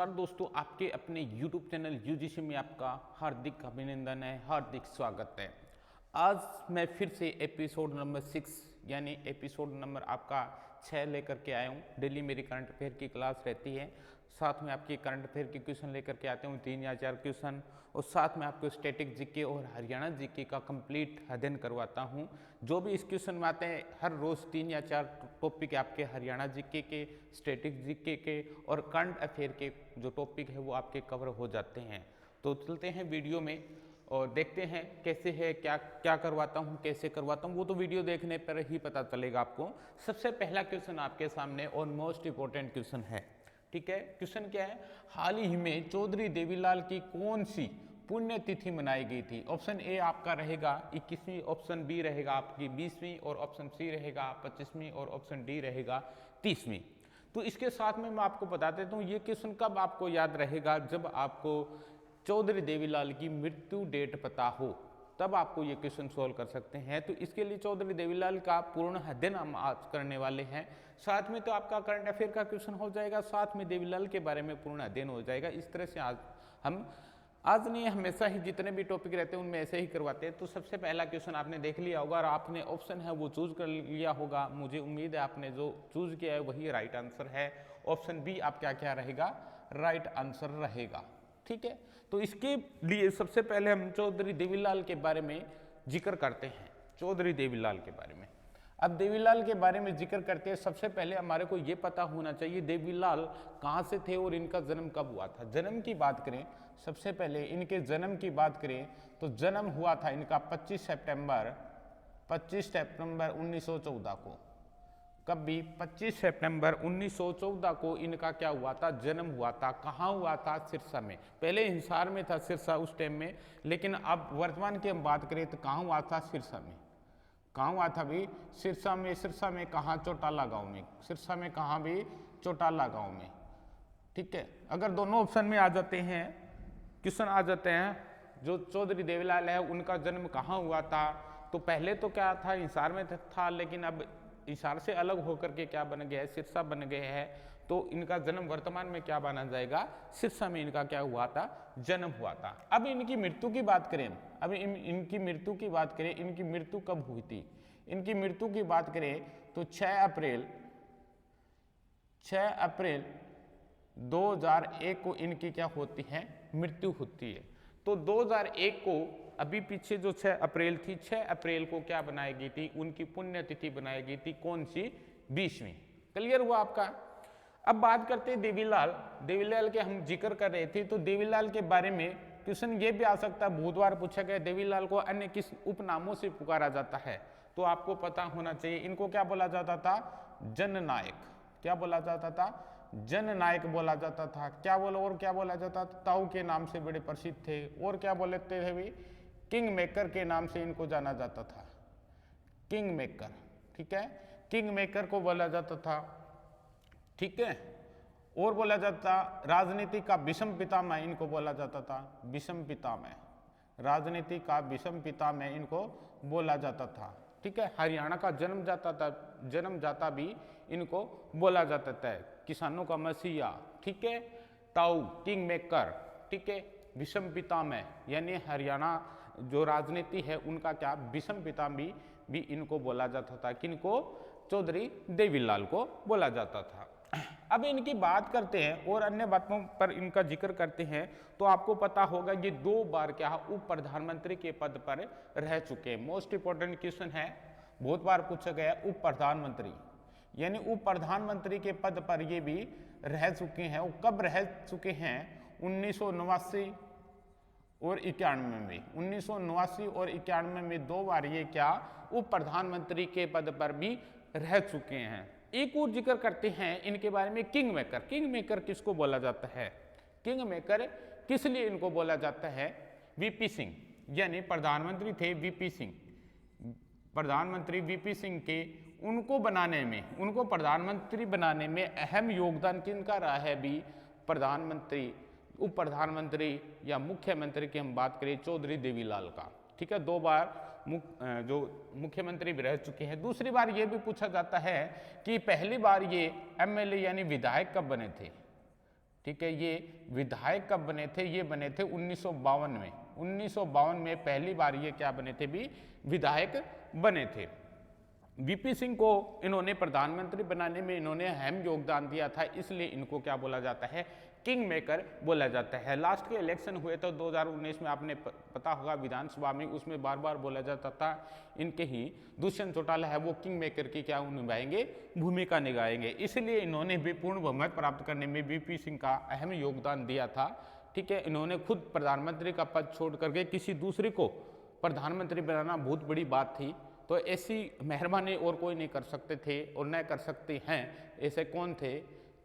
नमस्कार दोस्तों, आपके अपने YouTube चैनल यूजीसी में आपका हार्दिक अभिनंदन है, हार्दिक स्वागत है। आज मैं फिर से एपिसोड नंबर 6 यानी एपिसोड नंबर आपका 6 लेकर के आया हूँ। डेली मेरी करंट अफेयर की क्लास रहती है, साथ में आपकी करंट अफेयर के क्वेश्चन लेकर के आते हूँ 3 या 4 क्वेश्चन, और साथ में आपको स्टैटिक जीके और हरियाणा जीके का कंप्लीट अध्ययन करवाता हूँ। जो भी इस क्वेश्चन में आते हैं हर रोज़ 3 या 4 टॉपिक आपके हरियाणा जीके के, स्टैटिक जीके के और करंट अफेयर के जो टॉपिक है वो आपके कवर हो जाते हैं। तो चलते हैं वीडियो में और देखते हैं कैसे है, क्या क्या करवाता हूँ, कैसे करवाता हूँ, वो तो वीडियो देखने पर ही पता चलेगा आपको। सबसे पहला क्वेश्चन आपके सामने और मोस्ट इंपॉर्टेंट क्वेश्चन है, ठीक है। क्वेश्चन क्या है, हाल ही में चौधरी देवीलाल की कौन सी पुण्यतिथि मनाई गई थी। ऑप्शन ए आपका रहेगा 21वीं, ऑप्शन बी रहेगा आपकी 20वीं, और ऑप्शन सी रहेगा 25वीं, और ऑप्शन डी रहेगा 30वीं। तो इसके साथ में मैं आपको बता देता हूँ ये क्वेश्चन कब आपको याद रहेगा, जब आपको चौधरी देवीलाल की मृत्यु डेट पता हो, तब आपको ये क्वेश्चन सोल्व कर सकते हैं। तो इसके लिए चौधरी देवीलाल का पूर्ण अध्ययन हम आज करने वाले हैं। साथ में तो आपका करंट अफेयर का क्वेश्चन हो जाएगा, साथ में देवीलाल के बारे में पूर्ण अध्ययन हो जाएगा। इस तरह से आज नहीं, हमेशा ही जितने भी टॉपिक रहते हैं उनमें ऐसे ही करवाते हैं। तो सबसे पहला क्वेश्चन आपने देख लिया होगा और आपने ऑप्शन है वो चूज कर लिया होगा। मुझे उम्मीद है आपने जो चूज किया है वही राइट आंसर है। ऑप्शन बी आपका क्या रहेगा, राइट आंसर रहेगा, ठीक है। तो इसके लिए सबसे पहले हम चौधरी देवीलाल के बारे में जिक्र करते हैं। चौधरी देवीलाल के बारे में, अब देवीलाल के बारे में जिक्र करते हैं, सबसे पहले हमारे को ये पता होना चाहिए देवीलाल कहाँ से थे और इनका जन्म कब हुआ था। जन्म की बात करें, सबसे पहले इनके जन्म की बात करें तो जन्म हुआ था इनका 25 सितंबर 1914 को। कभी 25 सितंबर 1914 को इनका क्या हुआ था, जन्म हुआ था। कहाँ हुआ था, सिरसा में। पहले हिसार में था सिरसा उस टाइम में, लेकिन अब वर्तमान की हम बात करें तो कहाँ हुआ था, सिरसा में। कहाँ हुआ था भी, सिरसा में। सिरसा में कहाँ, चौटाला गांव में। सिरसा में कहाँ भी, चौटाला गांव में, ठीक है। अगर दोनों ऑप्शन में आ जाते हैं, क्वेश्चन आ जाते हैं जो चौधरी देवीलाल है उनका जन्म कहाँ हुआ था, तो पहले तो क्या था, हिसार में था, लेकिन अब हिसार से अलग होकर के क्या बन गया है, सिरसा बन गए हैं। तो इनका जन्म वर्तमान में क्या माना जाएगा, सिरसा में इनका क्या हुआ था, जन्म हुआ था। अब इनकी मृत्यु की बात करें, अब इनकी मृत्यु की बात करें, इनकी मृत्यु कब हुई थी। इनकी मृत्यु की बात करें तो 6 अप्रैल 2001 को इनकी क्या होती है, मृत्यु होती है। तो 2001 को, अभी पीछे जो 6 अप्रैल थी, 6 अप्रैल को क्या बनाई गई थी, उनकी पुण्यतिथि बनाई गई थी। कौन सी, 20वीं। क्लियर हुआ आपका। अब बात करते हैं देवीलाल के हम जिक्र कर रहे थे, तो देवीलाल के बारे में क्वेश्चन ये भी आ सकता है, बहुत बार पूछा गया देवीलाल को अन्य किस उपनामों से पुकारा जाता है, तो आपको पता होना चाहिए। इनको क्या बोला जाता था, जननायक। क्या बोला जाता था, जननायक बोला जाता था। क्या बोला, और क्या बोला जाता था, ताऊ के नाम से बड़े प्रसिद्ध थे। और क्या बोलते थे भी, किंग मेकर के नाम से इनको जाना जाता था, किंग मेकर, ठीक है। किंग मेकर को बोला जाता था, ठीक है। और बोला जाता, राजनीति का विषम पितामह इनको बोला जाता था, विषम पितामह, राजनीति का विषम पितामह इनको बोला जाता था, ठीक है। हरियाणा का जन्मदाता भी इनको बोला जाता था, किसानों का मसीहा, ठीक है। ताऊ, किंग मेकर, ठीक है। विषम पितामह यानी हरियाणा जो राजनीति है उनका क्या, विषम पितामह भी इनको बोला जाता था। किनको, चौधरी देवीलाल को बोला जाता था। अब इनकी बात करते हैं और अन्य बातों पर इनका जिक्र करते हैं, तो आपको पता होगा ये 2 बार क्या, उप प्रधानमंत्री के पद पर रह चुके हैं। मोस्ट इंपोर्टेंट क्वेश्चन है, बहुत बार पूछा गया, उप प्रधानमंत्री यानी उप प्रधानमंत्री के पद पर ये भी रह चुके हैं। वो कब रह चुके हैं, 1989 और 91 में। 1989 और 91 में 2 बार ये क्या, उप प्रधानमंत्री के पद पर भी रह चुके हैं। एक और जिक्र करते हैं इनके बारे में, किंग मेकर। किंग मेकर किसको बोला जाता है, किंग मेकर किस लिए इनको बोला जाता है, वीपी सिंह यानी प्रधानमंत्री थे वीपी सिंह। प्रधानमंत्री वीपी सिंह के उनको प्रधानमंत्री बनाने में अहम योगदान किनका रहा है भी, प्रधानमंत्री, उप प्रधानमंत्री या मुख्यमंत्री की हम बात करें, चौधरी देवीलाल का, ठीक है। 2 बार जो मुख्यमंत्री भी रह चुके हैं। दूसरी बार ये भी पूछा जाता है कि पहली बार ये एमएलए यानी विधायक कब बने थे। ठीक है। ये विधायक कब बने थे? ये बने थे 1952 में। 1952 में पहली बार ये क्या बने थे भी? विधायक बने थे। वीपी सिंह को इन्होंने प्रधानमंत्री बनाने में इन्होंने अहम योगदान दिया था, इसलिए इनको क्या बोला जाता है? किंग मेकर बोला जाता है। लास्ट के इलेक्शन हुए तो 2019 में, आपने पता होगा विधानसभा में, उसमें बार बार बोला जाता था इनके ही दुष्यंत चौटाला है वो किंग मेकर की क्या निभाएंगे? भूमिका निभाएंगे। इसलिए इन्होंने भी पूर्ण बहुमत प्राप्त करने में वीपी सिंह का अहम योगदान दिया था। ठीक है, इन्होंने खुद प्रधानमंत्री का पद छोड़ करके किसी दूसरे को प्रधानमंत्री बनाना बहुत बड़ी बात थी। तो ऐसी मेहरबानी और कोई नहीं कर सकते थे और न कर सकते हैं। ऐसे कौन थे?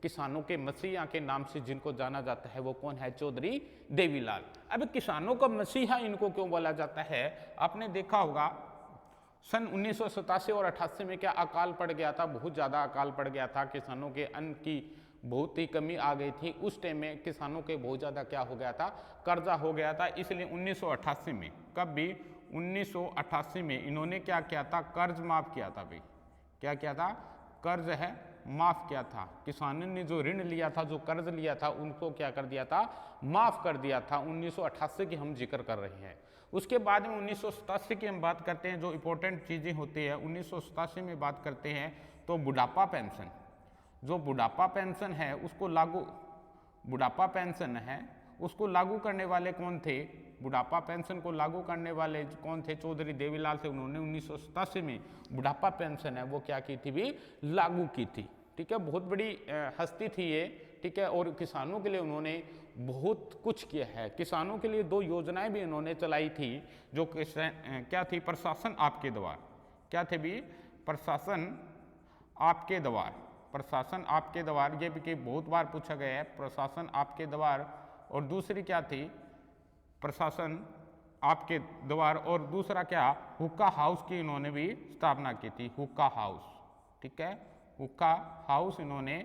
किसानों के मसीहा के नाम से जिनको जाना जाता है वो कौन है? चौधरी देवीलाल। अब किसानों का मसीहा इनको क्यों बोला जाता है? आपने देखा होगा सन 1987 और 88 में क्या अकाल पड़ गया था, बहुत ज़्यादा अकाल पड़ गया था, किसानों के अन्न की बहुत ही कमी आ गई थी। उस टाइम में किसानों के बहुत ज़्यादा क्या हो गया था? कर्जा हो गया था। इसलिए 1988 में, कब भी 1988 में इन्होंने क्या किया था? कर्ज माफ किया था भाई। क्या किया था? कर्ज है माफ किया था। किसानों ने जो ऋण लिया था, जो कर्ज लिया था, उनको क्या कर दिया था? माफ कर दिया था। 1988 की हम जिक्र कर रहे हैं। उसके बाद में 1987 की हम बात करते हैं। जो इंपॉर्टेंट चीज़ें होती है 1987 में बात करते हैं तो बुढ़ापा पेंशन, जो बुढ़ापा पेंशन है उसको लागू, बुढ़ापा पेंशन है उसको लागू करने वाले कौन थे? बुढ़ापा पेंशन को लागू करने वाले कौन थे? चौधरी देवीलाल से। उन्होंने 1987 में बुढ़ापा पेंशन है वो क्या की थी भी? लागू की थी। ठीक है, बहुत बड़ी हस्ती थी ये। ठीक है, और किसानों के लिए उन्होंने बहुत कुछ किया है। किसानों के लिए 2 योजनाएं भी इन्होंने चलाई थी, जो क्या थी? प्रशासन आपके द्वार। क्या थे भी? प्रशासन आपके द्वार। प्रशासन आपके द्वार, ये भी बहुत बार पूछा गया है, प्रशासन आपके द्वार। और दूसरी क्या थी? प्रशासन आपके द्वार। और दूसरा क्या? हुक्का हाउस की इन्होंने भी स्थापना की थी। हुक्का हाउस, ठीक है, हुक्का हाउस इन्होंने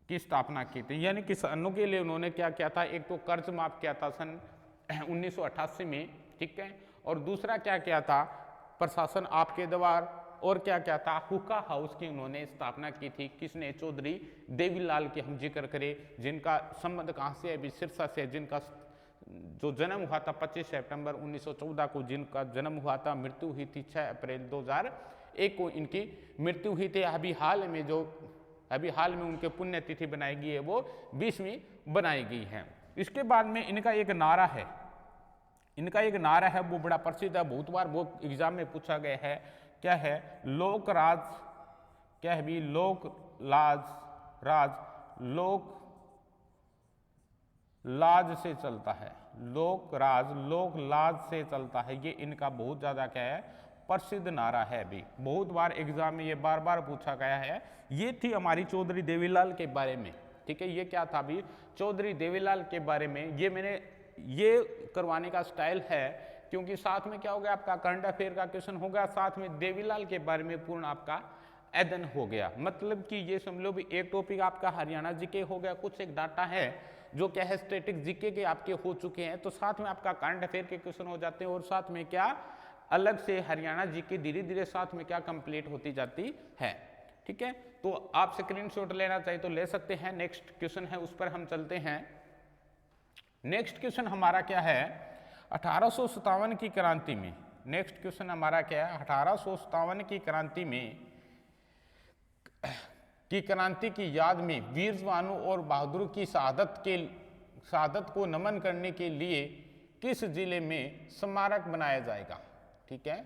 की स्थापना की थी। यानी किसानों के लिए उन्होंने क्या किया था? एक तो कर्ज माफ किया था सन 1988 में, ठीक है, और दूसरा क्या किया था? प्रशासन आपके द्वार। और क्या क्या था? हुक्का हाउस की उन्होंने स्थापना की थी। किसने? चौधरी देवीलाल की हम जिक्र करें, जिनका संबंध कहाँ से है? अभी सिरसा से, जिनका जो जन्म हुआ था 25 सितंबर 1914 को, जिनका जन्म हुआ था, मृत्यु हुई थी 6 अप्रैल 2001 को इनकी मृत्यु हुई थी। अभी हाल में उनके पुण्यतिथि बनाई गई है वो 20वीं बनाई गई है। इसके बाद में इनका एक नारा है, वो बड़ा प्रसिद्ध है, बहुत बार वो एग्जाम में पूछा गया है। क्या है? लोक राज, क्या है भी? लोक लाज से चलता है। लोक राज लोक लाज से चलता है। ये इनका बहुत ज्यादा क्या है? प्रसिद्ध नारा है भी। बहुत बार एग्जाम में ये बार बार पूछा गया है। ये थी हमारी चौधरी देवीलाल के बारे में। ठीक है, ये क्या था भी? चौधरी देवीलाल के बारे में। ये मैंने ये करवाने का स्टाइल है क्योंकि साथ में क्या हो गया? आपका करंट अफेयर का क्वेश्चन होगा, साथ में देवीलाल के बारे में पूर्ण आपका अध्ययन हो गया। मतलब कि ये समझ लो भी एक टॉपिक आपका हरियाणा जीके हो गया, कुछ एक डाटा है जो क्या है स्टैटिक जीके के आपके हो चुके हैं, तो साथ में आपका करंट अफेयर के क्वेश्चन हो जाते हैं और साथ में क्या अलग से हरियाणा जीके धीरे धीरे साथ में क्या कंप्लीट होती जाती है। ठीक है, तो आप स्क्रीनशॉट लेना चाहिए तो ले सकते हैं। नेक्स्ट क्वेश्चन है उस पर हम चलते हैं। नेक्स्ट क्वेश्चन हमारा क्या है? 1857 की क्रांति में। नेक्स्ट क्वेश्चन हमारा क्या है? 1857 की क्रांति की याद में वीर जवानों और बहादुर की शहादत को नमन करने के लिए किस जिले में स्मारक बनाया जाएगा? ठीक है,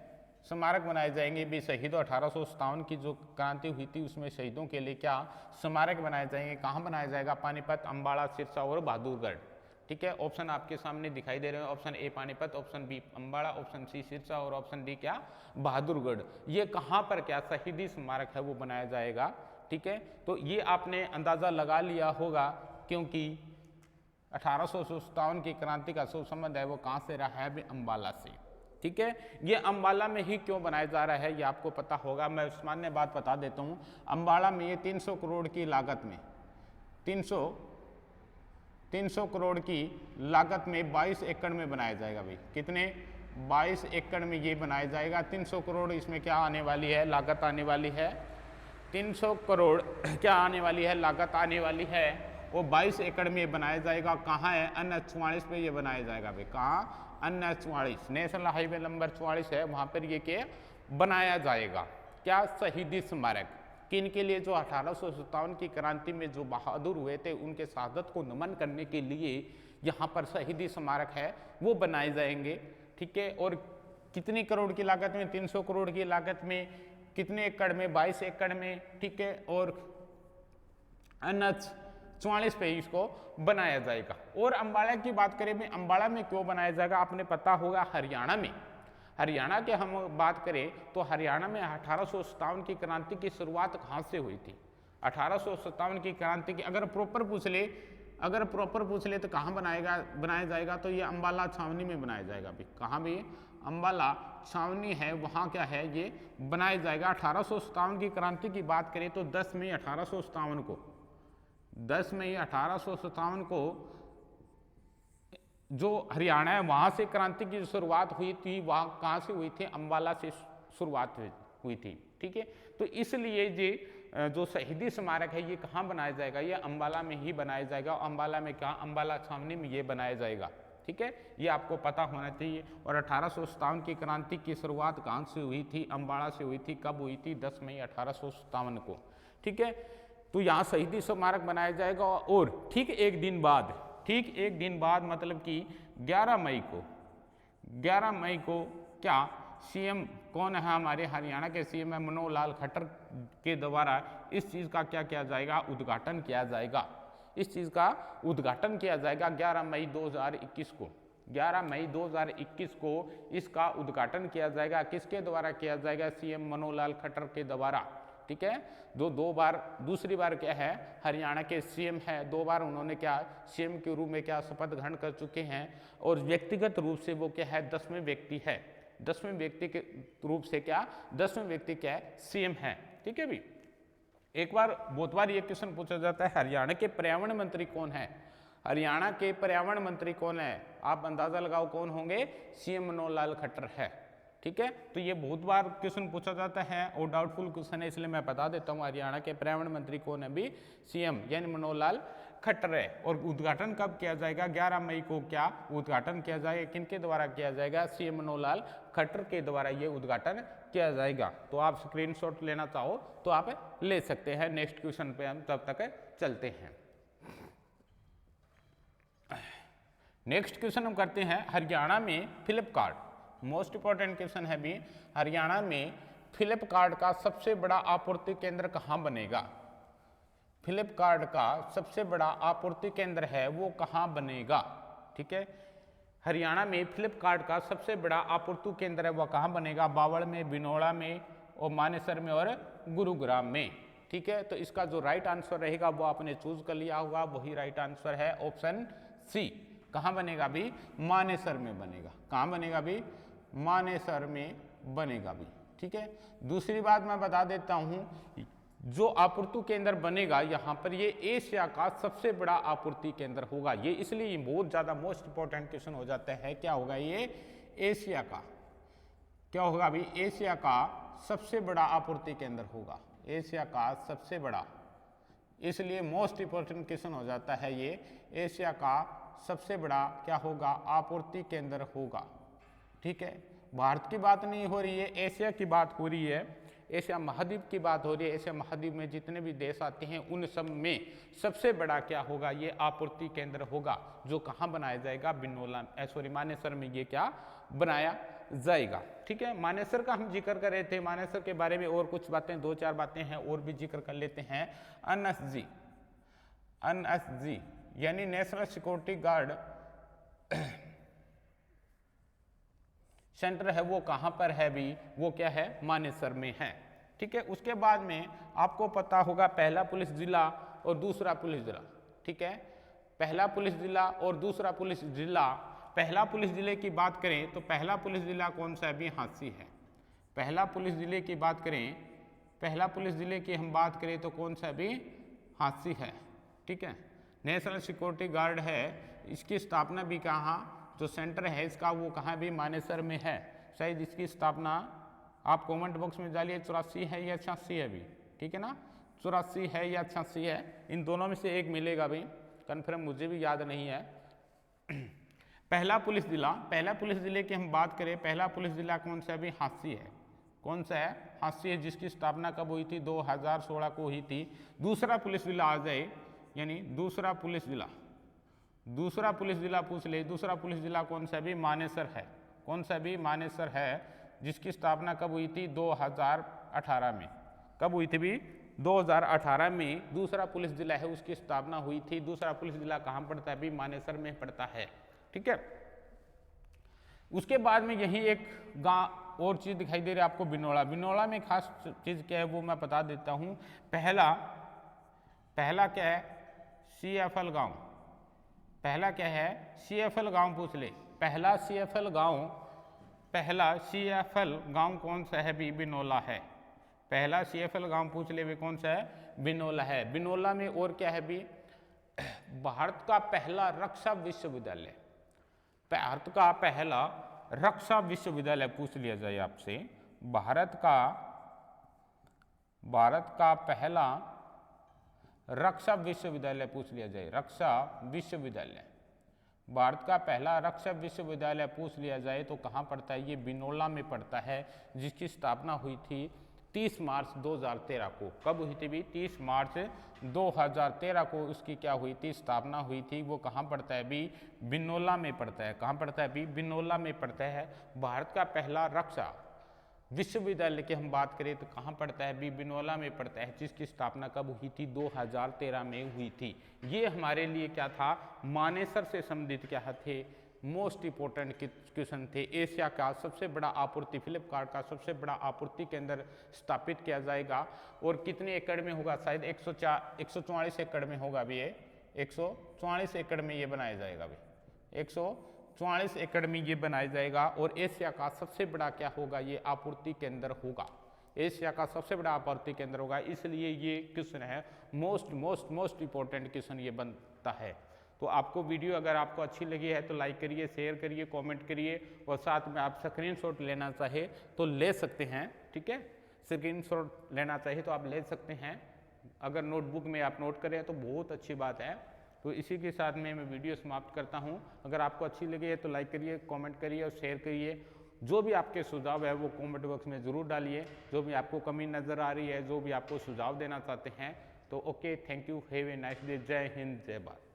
स्मारक बनाए जाएंगे भी। शहीदों 1857 की जो क्रांति हुई थी उसमें शहीदों के लिए क्या स्मारक बनाए जाएंगे? कहाँ बनाया जाएगा? पानीपत, अम्बाड़ा, सिरसा और बहादुरगढ़। ठीक है, ऑप्शन आपके सामने दिखाई दे रहे हैं। Option A Panipat, option B Ambala, option C Sirsa और ऑप्शन डी क्या बहादुरगढ़। ये कहाँ पर क्या शहीदी स्मारक है वो बनाया जाएगा। ठीक है, तो ये आपने अंदाजा लगा लिया होगा क्योंकि 1857 की क्रांति का जो संबंध है वो कहाँ से रहा है? अम्बाला से। ठीक है, ये अम्बाला में ही क्यों बनाया जा रहा है ये आपको पता होगा। मैं सामान्य बात बता देता हूँ। अम्बाला में ये 300 करोड़ की लागत में 300 करोड़ की लागत में 22 एकड़ में बनाया जाएगा भाई। कितने? 22 एकड़ में ये बनाया जाएगा। 300 करोड़ इसमें क्या आने वाली है? लागत आने वाली है। 300 करोड़ क्या आने वाली है? लागत आने वाली है। वो 22 एकड़ में बनाया जाएगा। कहाँ है? NH-44 पे ये बनाया जाएगा भाई। कहाँ? NH-44 नेशनल हाईवे नंबर 44 है, वहाँ पर ये क्या बनाया जाएगा? क्या? शहीदी स्मारक। किन के लिए? जो 1857 की क्रांति में जो बहादुर हुए थे उनके शहादत को नमन करने के लिए यहाँ पर शहीदी स्मारक है वो बनाए जाएंगे। ठीक है, और कितनी करोड़ की लागत में? 300 करोड़ की लागत में। कितने एकड़ में? 22 एकड़ में। ठीक है, और NH-44 पे इसको बनाया जाएगा। और अंबाला की बात करें में, अंबाला में क्यों बनाया जाएगा? आपने पता होगा हरियाणा में, हरियाणा के हम बात करें तो हरियाणा में 1857 की क्रांति की शुरुआत कहाँ से हुई थी? 1857 की क्रांति की अगर प्रॉपर पूछ ले तो कहाँ बनाया जाएगा? तो ये अंबाला छावनी में बनाया जाएगा अभी। कहाँ भी? अंबाला छावनी है, वहाँ क्या है ये बनाया जाएगा। 1857 की क्रांति की बात करें तो 10 मई 1857 को, 10 मई 1857 को जो हरियाणा है वहाँ से क्रांति की शुरुआत हुई थी। वहाँ कहाँ से हुई थी? अंबाला से शुरुआत हुई थी। ठीक है, तो इसलिए ये जो शहीदी स्मारक है ये कहाँ बनाया जाएगा? ये अंबाला में ही बनाया जाएगा। अंबाला में क्या? अंबाला छावनी में ये बनाया जाएगा। ठीक है, ये आपको पता होना चाहिए। और 1857 की क्रांति की शुरुआत कहाँ से हुई थी? अंबाला से हुई थी। कब हुई थी? 10 मई 1857 को। ठीक है, तो यहाँ शहीदी स्मारक बनाया जाएगा। और ठीक एक दिन बाद मतलब कि 11 मई को क्या सीएम कौन है? हमारे हरियाणा के सीएम है मनोहर लाल खट्टर के द्वारा इस चीज़ का क्या किया जाएगा? उद्घाटन किया जाएगा। इस चीज़ का उद्घाटन किया जाएगा 11 मई 2021 को। 11 मई 2021 को इसका उद्घाटन किया जाएगा। किसके द्वारा किया जाएगा? सीएम मनोहर लाल खट्टर के द्वारा। ठीक है, दूसरी बार क्या है? हरियाणा के सीएम है, 2 बार उन्होंने क्या सीएम के रूप में क्या शपथ ग्रहण कर चुके हैं। और व्यक्तिगत रूप से वो क्या है? 10वें व्यक्ति है। 10वें व्यक्ति के रूप से क्या? 10वें व्यक्ति क्या है? सीएम है। ठीक है भी, एक बार बहुत बार ये क्वेश्चन पूछा जाता है हरियाणा के पर्यावरण मंत्री कौन है? हरियाणा के पर्यावरण मंत्री कौन है? आप अंदाजा लगाओ कौन होंगे? सीएम मनोहर लाल खट्टर है। ठीक है, तो ये बहुत बार क्वेश्चन पूछा जाता है और डाउटफुल क्वेश्चन है, इसलिए मैं बता देता हूँ हरियाणा के पर्यावरण मंत्री कौन है भी? सीएम यानी मनोहर लाल खट्टर है। और उद्घाटन कब किया जाएगा? 11 मई को क्या उद्घाटन किया जाएगा? किनके द्वारा किया जाएगा? सीएम मनोहर लाल खट्टर के द्वारा ये उद्घाटन किया जाएगा। तो आप स्क्रीनशॉट लेना चाहो तो आप ले सकते हैं। नेक्स्ट क्वेश्चन पे हम तब तक चलते हैं। नेक्स्ट क्वेश्चन हम करते हैं हरियाणा में फ्लिपकार्ट, मोस्ट इंपॉर्टेंट क्वेश्चन है भी। हरियाणा में फ्लिपकार्ट का सबसे बड़ा आपूर्ति केंद्र कहाँ बनेगा? फ्लिपकार्ट का सबसे बड़ा आपूर्ति केंद्र है वो कहाँ बनेगा? ठीक है, हरियाणा में फ्लिपकार्ट का सबसे बड़ा आपूर्ति केंद्र है वह कहाँ बनेगा? बावड़ में, बिनौला में और मानेसर में और गुरुग्राम में। ठीक है, तो इसका जो राइट आंसर रहेगा वो आपने चूज कर लिया होगा, वही राइट आंसर है ऑप्शन सी। कहाँ बनेगा भी? मानेसर में बनेगा। कहाँ बनेगा भी? मानेसर में बनेगा भी। ठीक है, दूसरी बात मैं बता देता हूँ, जो आपूर्ति केंद्र बनेगा यहाँ पर ये एशिया का सबसे बड़ा आपूर्ति केंद्र होगा। ये इसलिए बहुत ज़्यादा मोस्ट इंपॉर्टेंट क्वेश्चन हो जाता है। क्या होगा ये? एशिया का क्या होगा अभी? एशिया का सबसे बड़ा आपूर्ति केंद्र होगा। एशिया का सबसे बड़ा, इसलिए मोस्ट इंपॉर्टेंट क्वेश्चन हो जाता है ये। एशिया का सबसे बड़ा क्या होगा? आपूर्ति केंद्र होगा। ठीक है, भारत की बात नहीं हो रही है, एशिया की बात हो रही है, एशिया महाद्वीप की बात हो रही है। एशिया महाद्वीप में जितने भी देश आते हैं उन सब में सबसे बड़ा क्या होगा? ये आपूर्ति केंद्र होगा, जो कहाँ बनाया जाएगा? बिनौला मानेसर में ये क्या बनाया जाएगा। ठीक है, मानेसर का हम जिक्र कर रहे थे, मानेसर के बारे में और कुछ बातें, 2-4 बातें हैं और भी जिक्र कर लेते हैं। NSG यानी नेशनल सिक्योरिटी गार्ड सेंटर है वो कहाँ पर है भी? वो क्या है? मानेसर में है। ठीक है, उसके बाद में आपको पता होगा पहला पुलिस जिला और दूसरा पुलिस जिला। ठीक है, पहला पुलिस जिला और दूसरा पुलिस जिला। पहला पुलिस जिले की बात करें तो पहला पुलिस जिला कौन सा है भी? हांसी है। पहला पुलिस जिले की बात करें, पहला पुलिस जिले की हम बात करें तो कौन सा भी? हांसी है। ठीक है, नेशनल सिक्योरिटी गार्ड है, इसकी स्थापना भी कहाँ, जो सेंटर है इसका वो कहाँ भी? मानेसर में है। शायद इसकी स्थापना आप कमेंट बॉक्स में डालिए 84 है या 86 है भी। ठीक है ना, 84 है या 86 है, इन दोनों में से एक मिलेगा भाई। कन्फर्म मुझे भी याद नहीं है। पहला पुलिस जिले की हम बात करें, पहला पुलिस जिला कौन सा है? अभी हांसी है। कौन सा है? हांसी है, जिसकी स्थापना कब हुई थी? 2016 को हुई थी। दूसरा पुलिस जिला आ जाए, यानी दूसरा पुलिस जिला पूछ ले, दूसरा पुलिस जिला कौन सा? भी मानेसर है। कौन सा? भी मानेसर है, जिसकी स्थापना कब हुई थी? 2018 में। कब हुई थी? भी 2018 में दूसरा पुलिस जिला है उसकी स्थापना हुई थी। दूसरा पुलिस जिला कहाँ पड़ता है? भी मानेसर में पड़ता है। ठीक है। उसके बाद में यही एक गांव और चीज दिखाई दे रही है आपको, बिनोला। बिनोला में खास चीज क्या है वो मैं बता देता हूं। पहला क्या है? CFL गांव। पहला क्या है? CFL गांव पूछ ले। पहला CFL गांव कौन सा है? भी बिनोला है। पहला CFL गांव पूछ ले भी कौन सा है? बिनोला है। बिनोला में और क्या है? भी भारत का पहला रक्षा विश्वविद्यालय। भारत का पहला रक्षा विश्वविद्यालय पूछ लिया जाए आपसे। भारत का पहला रक्षा विश्वविद्यालय पूछ लिया जाए। रक्षा विश्वविद्यालय, भारत का पहला रक्षा विश्वविद्यालय पूछ लिया जाए तो कहाँ पड़ता है? ये बिनोला में पड़ता है, जिसकी स्थापना हुई थी 30 मार्च 2013 को। कब हुई थी? भी 30 मार्च 2013 को उसकी क्या हुई थी? स्थापना हुई थी। वो कहाँ पड़ता है? भी बिनोला में पड़ता है। कहाँ पड़ता है? भी बिनोला में पड़ता है। भारत का पहला रक्षा विश्वविद्यालय की हम बात करें तो कहाँ पड़ता है? भी बिनोला में पड़ता है, जिसकी स्थापना कब हुई थी? 2013 में हुई थी। ये हमारे लिए क्या था? मानेसर से संबंधित क्या थे? मोस्ट इंपोर्टेंट क्वेश्चन थे। एशिया का सबसे बड़ा आपूर्ति, फ्लिपकार्ट का सबसे बड़ा आपूर्ति केंद्र स्थापित किया जाएगा और कितने एकड़ में होगा? शायद 144 एकड़ में होगा। भी ये 144 एकड़ में ये बनाया जाएगा। भी 144 एकड़ में ये बनाया जाएगा और एशिया का सबसे बड़ा क्या होगा? ये आपूर्ति केंद्र होगा। एशिया का सबसे बड़ा आपूर्ति केंद्र होगा। इसलिए ये क्वेश्चन है मोस्ट इंपोर्टेंट क्वेश्चन ये बनता है। तो आपको वीडियो अगर आपको अच्छी लगी है तो लाइक करिए, शेयर करिए, कमेंट करिए और साथ में आप स्क्रीनशॉट लेना चाहे तो ले सकते हैं। ठीक है, स्क्रीनशॉट लेना चाहिए तो आप ले सकते हैं। अगर नोटबुक में आप नोट करें तो बहुत अच्छी बात है। तो इसी के साथ में मैं वीडियो समाप्त करता हूं। अगर आपको अच्छी लगी है तो लाइक करिए, कमेंट करिए और शेयर करिए। जो भी आपके सुझाव है वो कमेंट बॉक्स में ज़रूर डालिए। जो भी आपको कमी नज़र आ रही है, जो भी आपको सुझाव देना चाहते हैं तो okay, thank you, have a nice day. जय हिंद, जय भारत।